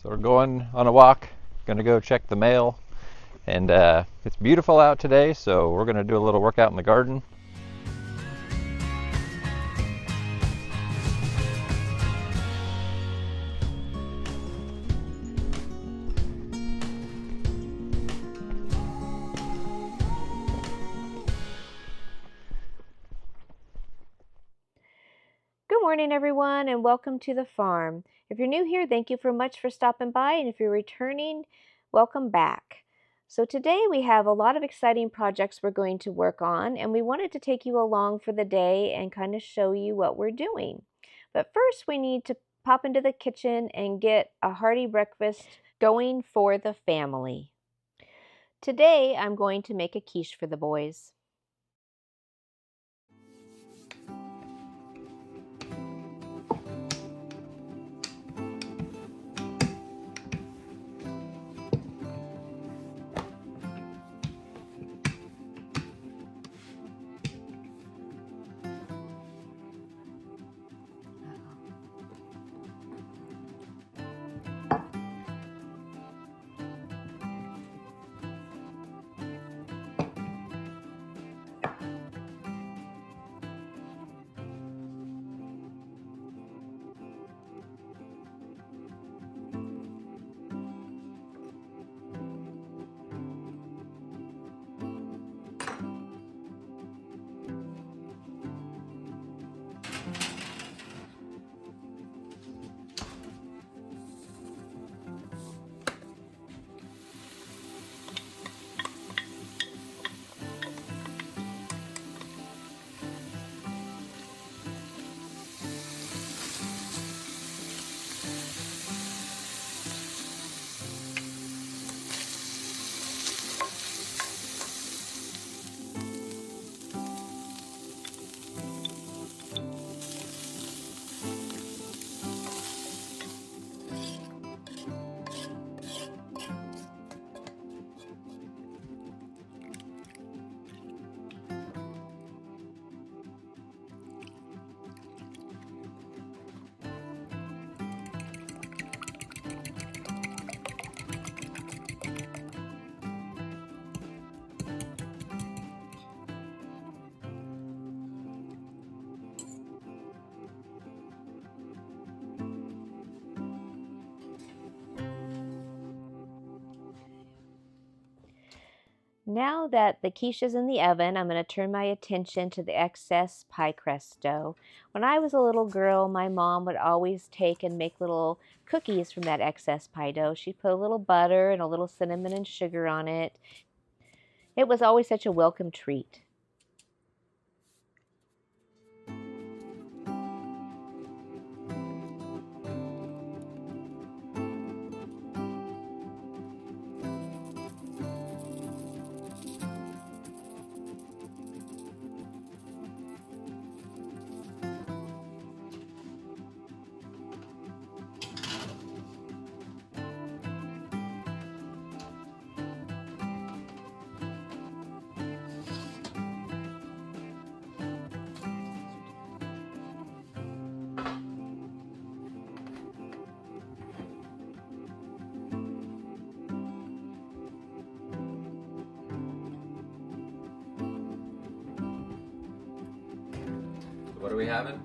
So we're going on a walk, gonna go check the mail, and it's beautiful out today, so we're gonna do a little workout in the garden. Good morning, everyone, and welcome to the farm. If you're new here, thank you so much for stopping by, and if you're returning, welcome back. So today we have a lot of exciting projects we're going to work on, and we wanted to take you along for the day and kind of show you what we're doing. But first, we need to pop into the kitchen and get a hearty breakfast going for the family. Today, I'm going to make a quiche for the boys. Now that the quiche is in the oven, I'm going to turn my attention to the excess pie crust dough. When I was a little girl, my mom would always take and make little cookies from that excess pie dough. She'd put a little butter and a little cinnamon and sugar on it. It was always such a welcome treat. What are we having?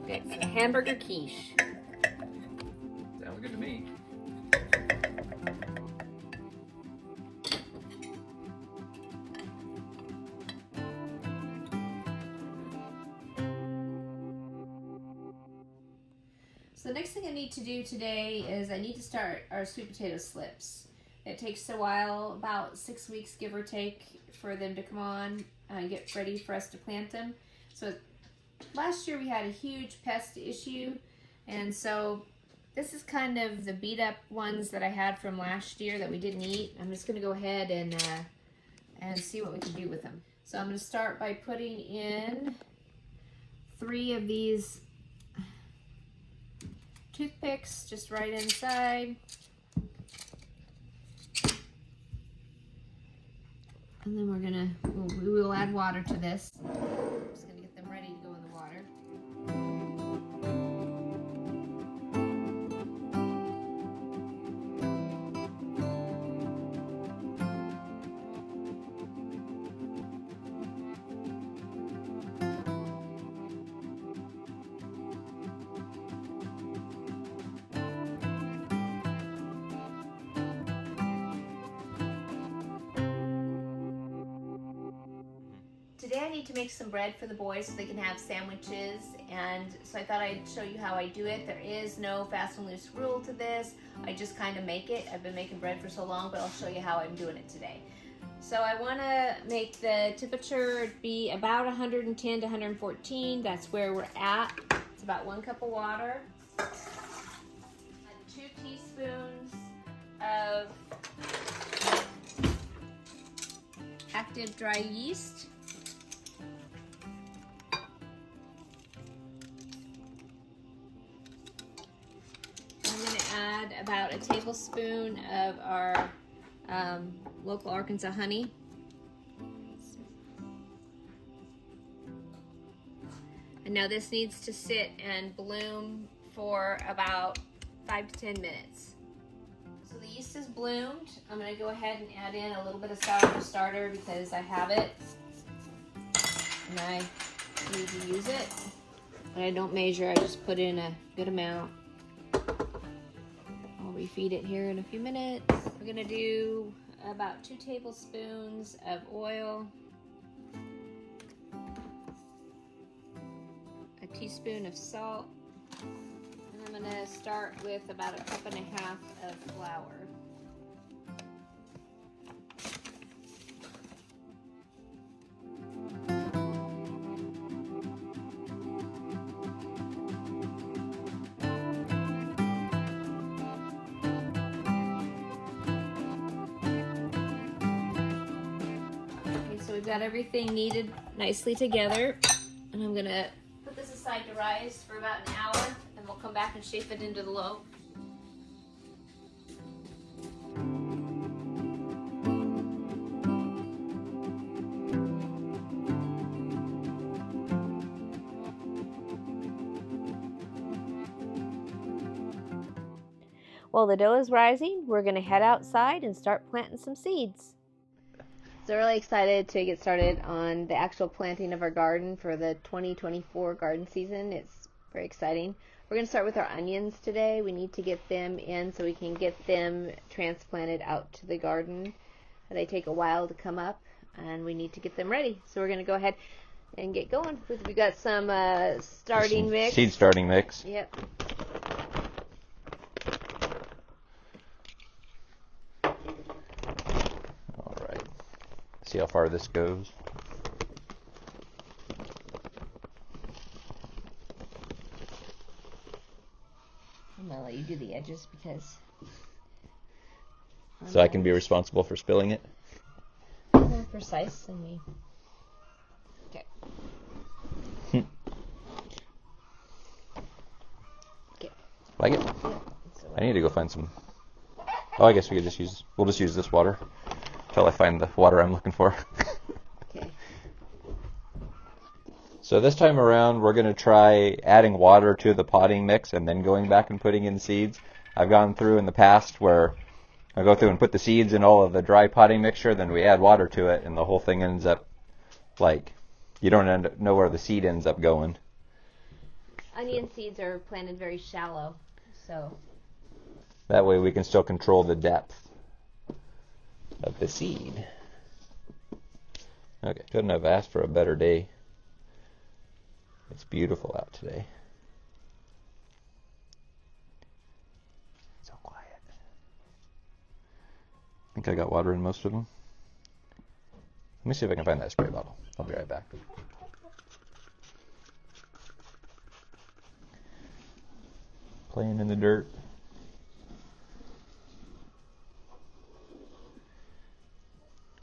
It's a hamburger quiche. Sounds good to me. So the next thing I need to do today is I need to start our sweet potato slips. It takes a while, about 6 weeks give or take, for them to come on and get ready for us to plant them. So last year we had a huge pest issue, and so this is kind of the beat up ones that I had from last year that we didn't eat. I'm just going to go ahead and see what we can do with them. So I'm going to start by putting in 3 of these toothpicks just right inside. And then we will add water to this. I'm just gonna get them ready to go in the water. need to make some bread for the boys so they can have sandwiches, and so I thought I'd show you how I do it. There is no fast and loose rule to this. I just kind of make it. I've been making bread for so long, but I'll show you how I'm doing it today. So I want to make the temperature be about 110 to 114. That's where we're at. It's about 1 cup of water. 2 teaspoons of active dry yeast. I'm going to add about a tablespoon of our local Arkansas honey. And now this needs to sit and bloom for about 5 to 10 minutes. So the yeast is bloomed. I'm going to go ahead and add in a little bit of sourdough starter because I have it and I need to use it. But I don't measure, I just put in a good amount. I'll refeed it here in a few minutes. We're going to do about 2 tablespoons of oil, a teaspoon of salt, and I'm going to start with about 1.5 cups of flour. So we've got everything kneaded nicely together, and I'm gonna put this aside to rise for about an hour, and we'll come back and shape it into the loaf. While the dough is rising, we're gonna head outside and start planting some seeds. So really excited to get started on the actual planting of our garden for the 2024 garden season. It's very exciting. We're going to start with our onions today. We need to get them in so we can get them transplanted out to the garden. They take a while to come up and we need to get them ready. So we're going to go ahead and get going. We've got some starting mix. Seed starting mix. Yep. See how far this goes. I'm gonna let you do the edges because so I can be responsible for spilling it. More precise than me. Okay. Okay. Like it? Yeah. I need to go find some. Oh, I guess we'll just use this water until I find the water I'm looking for. Okay. So this time around, we're going to try adding water to the potting mix and then going back and putting in seeds. I've gone through in the past where I go through and put the seeds in all of the dry potting mixture, then we add water to it, and the whole thing ends up like you don't know where the seed ends up going. Onion seeds are planted very shallow, so that way we can still control the depth of the seed. Okay, couldn't have asked for a better day. It's beautiful out today. So quiet. I think I got water in most of them. Let me see if I can find that spray bottle. I'll be right back. Playing in the dirt.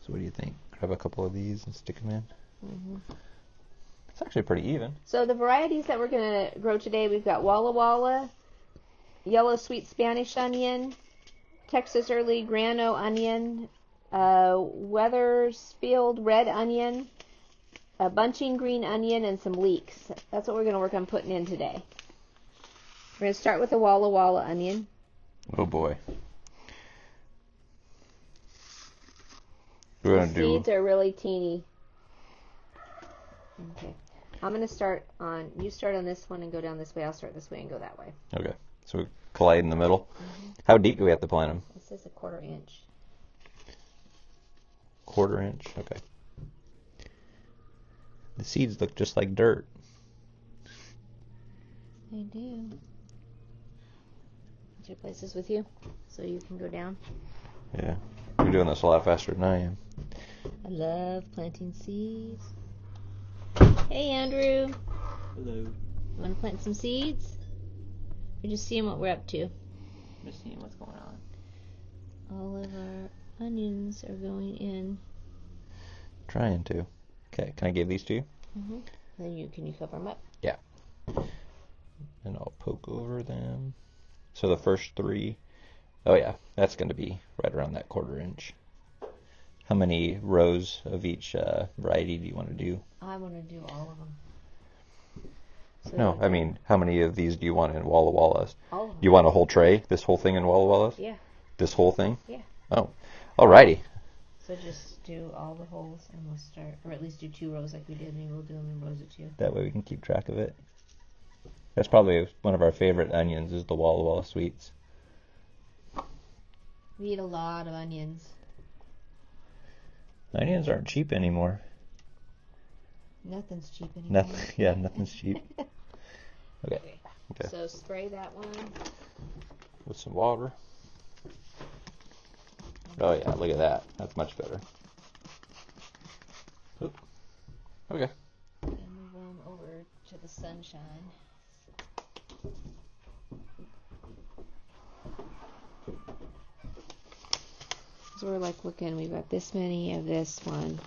So what do you think? Grab a couple of these and stick them in? Mm-hmm. It's actually pretty even. So the varieties that we're going to grow today, we've got Walla Walla, yellow sweet Spanish onion, Texas early grano onion, Weathersfield red onion, a bunching green onion, and some leeks. That's what we're going to work on putting in today. We're going to start with the Walla Walla onion. Oh boy. The seeds are really teeny. Okay. I'm going to start on, you start on this one and go down this way. I'll start this way and go that way. Okay. So we collide in the middle. Mm-hmm. How deep do we have to plant them? This is 1/4 inch. 1/4 inch? Okay. The seeds look just like dirt. They do. Should I place this with you so you can go down? Yeah. You're doing this a lot faster than I am. I love planting seeds. Hey, Andrew. Hello. Want to plant some seeds? Or just seeing what we're up to? Just seeing what's going on. All of our onions are going in. Trying to. Okay, can I give these to you? Mm-hmm. Then can you cover them up? Yeah. And I'll poke over them. So the first 3. Oh yeah, that's going to be right around that 1/4 inch. How many rows of each variety do you want to do? I want to do all of them. So No, I mean, how many of these do you want in Walla Wallas? all of them. You want a whole tray? This whole thing in Walla Wallas? Yeah. This whole thing? Yeah. Oh, alrighty. So just do all the holes and we'll start, or at least do 2 rows like we did. Maybe we'll do them in rows of 2. That way we can keep track of it. That's probably one of our favorite onions is the Walla Walla Sweets. We eat a lot of onions. Onions aren't cheap anymore. Nothing's cheap anymore. Nothing's cheap. Okay. Okay. So spray that one. With some water. Oh yeah, look at that. That's much better. Oop. Okay. And move them over to the sunshine. So we're like looking, we've got this many of this one.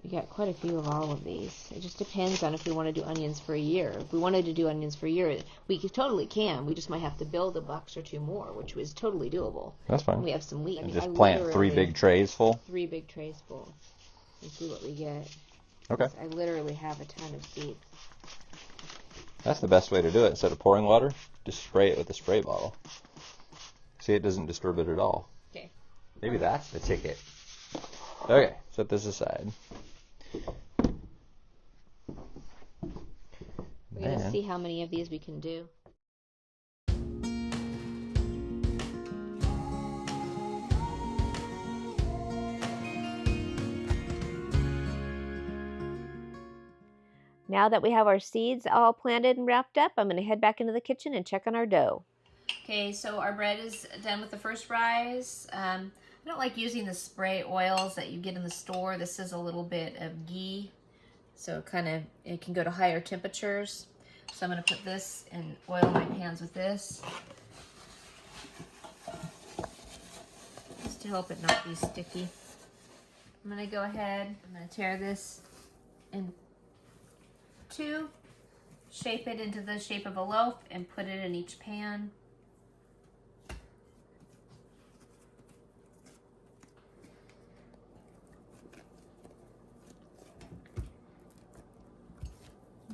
We got quite a few of all of these. It just depends on if we want to do onions for a year. If we wanted to do onions for a year, we totally can. We just might have to build a box or 2 more, which was totally doable. That's fine. And we have some wheat. And just plant 3 big trays full? 3 big trays full. And see what we get. Okay. I literally have a ton of seeds. That's the best way to do it. Instead of pouring water, just spray it with a spray bottle. See, it doesn't disturb it at all. Okay. Maybe that's the ticket. Okay, set this aside. We're going to see how many of these we can do. Now that we have our seeds all planted and wrapped up, I'm going to head back into the kitchen and check on our dough. Okay, so our bread is done with the first rise. I don't like using the spray oils that you get in the store. This is a little bit of ghee, so it can go to higher temperatures. So I'm going to put this and oil my pans with this, just to help it not be sticky. I'm going to go ahead, I'm going to tear this in 2, shape it into the shape of a loaf, and put it in each pan.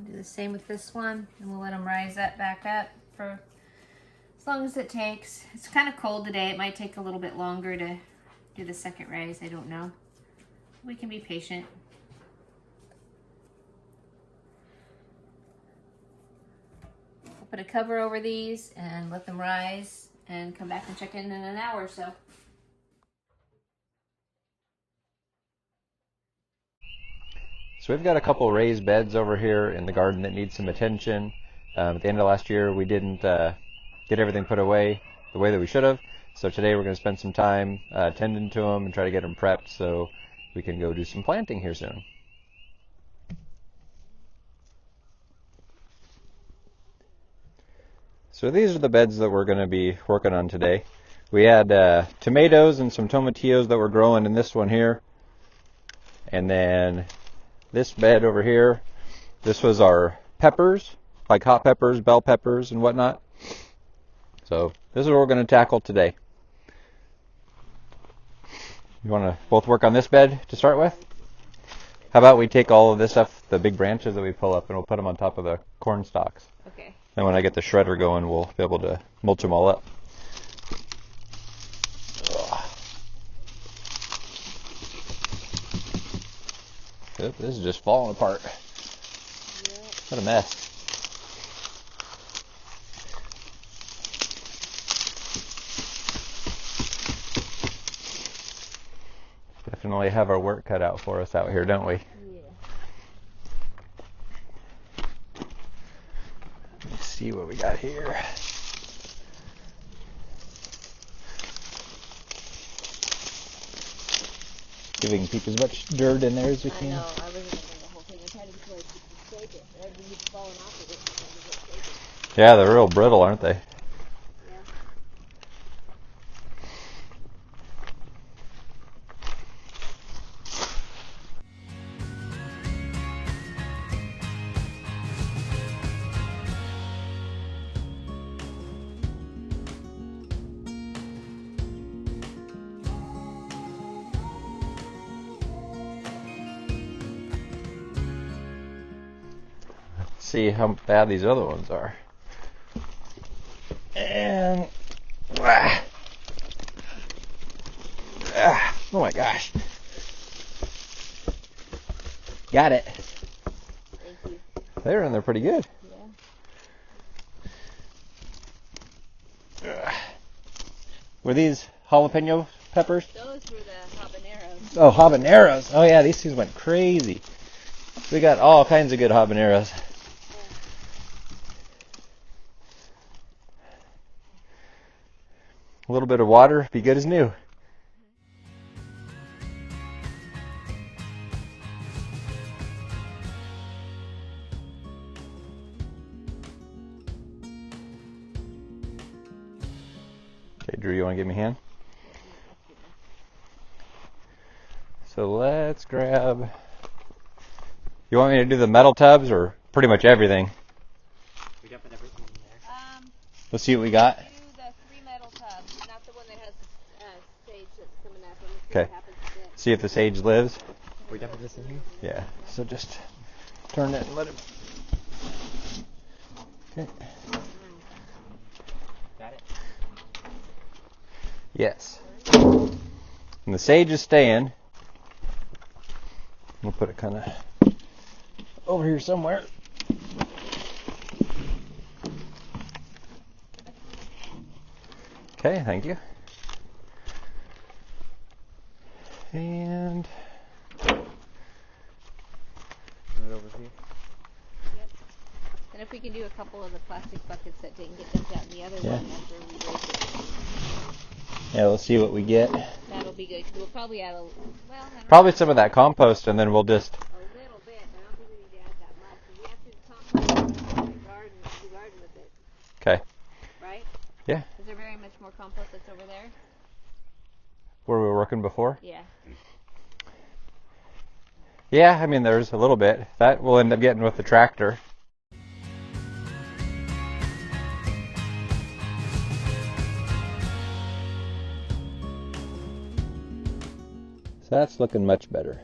Do the same with this one, and we'll let them rise that back up for as long as it takes. It's kind of cold today. It might take a little bit longer to do the second rise. I don't know. We can be patient. I'll put a cover over these and let them rise and come back and check in an hour or so. So we've got a couple raised beds over here in the garden that need some attention. At the end of last year, we didn't get everything put away the way that we should have. So today we're going to spend some time tending to them and try to get them prepped so we can go do some planting here soon. So these are the beds that we're going to be working on today. We had tomatoes and some tomatillos that were growing in this one here. And then this bed over here, this was our peppers, like hot peppers, bell peppers, and whatnot. So this is what we're going to tackle today. You want to both work on this bed to start with? How about we take all of this stuff, the big branches that we pull up, and we'll put them on top of the corn stalks. Okay. Then when I get the shredder going, we'll be able to mulch them all up. Oop, this is just falling apart. Yep. What a mess. Definitely have our work cut out for us out here, don't we? Yeah. see what we got here. Giving Pete as much dirt in there as we can. I know, I wasn't going to bring the whole thing. I tried to just shake it. Everything keeps falling off of it. So I just shake it. Yeah, they're real brittle, aren't they? Yeah. See how bad these other ones are. And oh my gosh. Got it. Thank you. They're in there pretty good. Yeah. Were these jalapeno peppers? Those were the habaneros. Oh, habaneros. Oh yeah, these things went crazy. We got all kinds of good habaneros. A little bit of water, be good as new. Okay, Drew, you want to give me a hand? So let's grab... You want me to do the metal tubs or pretty much everything? We dumping everything in there. Let's see what we got. Do the 3 metal tubs, not the one that has sage that's coming out. Let's see Okay. what happens with it. See if the sage lives. We dumping this in here? Yeah, so just turn it and let it... Okay. Got it? Yes. And the sage is staying. We'll put it kind of over here somewhere. Okay, thank you. And Right over here. Yep. And if we can do a couple of the plastic buckets that didn't get dumped out in the other Yeah. one after we raise it, yeah, let's see what we get. that'll be good. 'Cause we'll probably add a, well, I don't Probably know, some of that compost, and then we'll just... a little bit, but I don't think we need to add that much. 'Cause we have to compost the garden with it, Okay. right? Yeah. Is there very much more compost that's over there? Where we were working before? Yeah. Yeah, I mean, there's a little bit. That we'll end up getting with the tractor. So that's looking much better.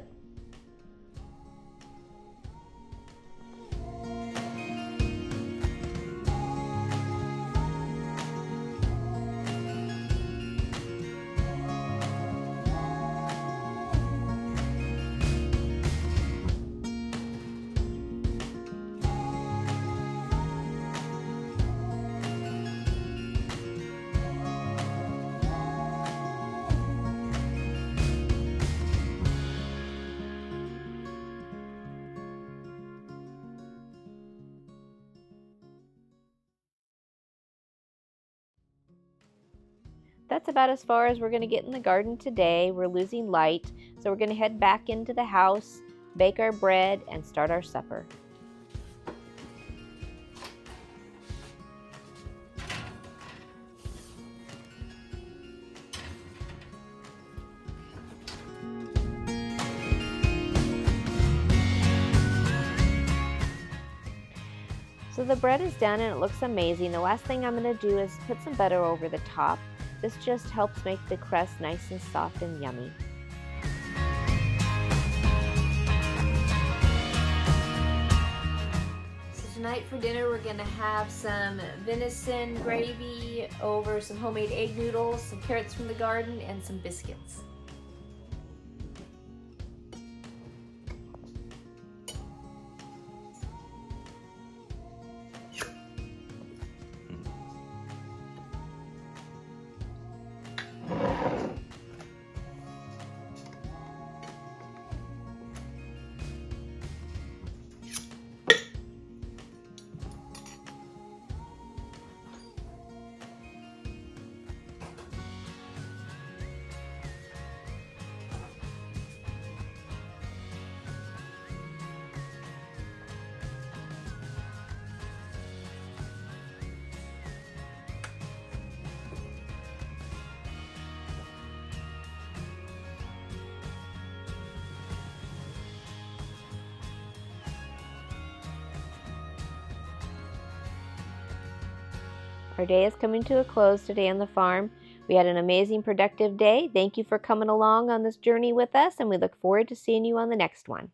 That's about as far as we're going to get in the garden today. We're losing light, so we're going to head back into the house, bake our bread, and start our supper. So the bread is done and it looks amazing. The last thing I'm going to do is put some butter over the top. This just helps make the crust nice and soft and yummy. So tonight for dinner we're going to have some venison gravy over some homemade egg noodles, some carrots from the garden, and some biscuits. Our day is coming to a close today on the farm. We had an amazing, productive day. Thank you for coming along on this journey with us, and we look forward to seeing you on the next one.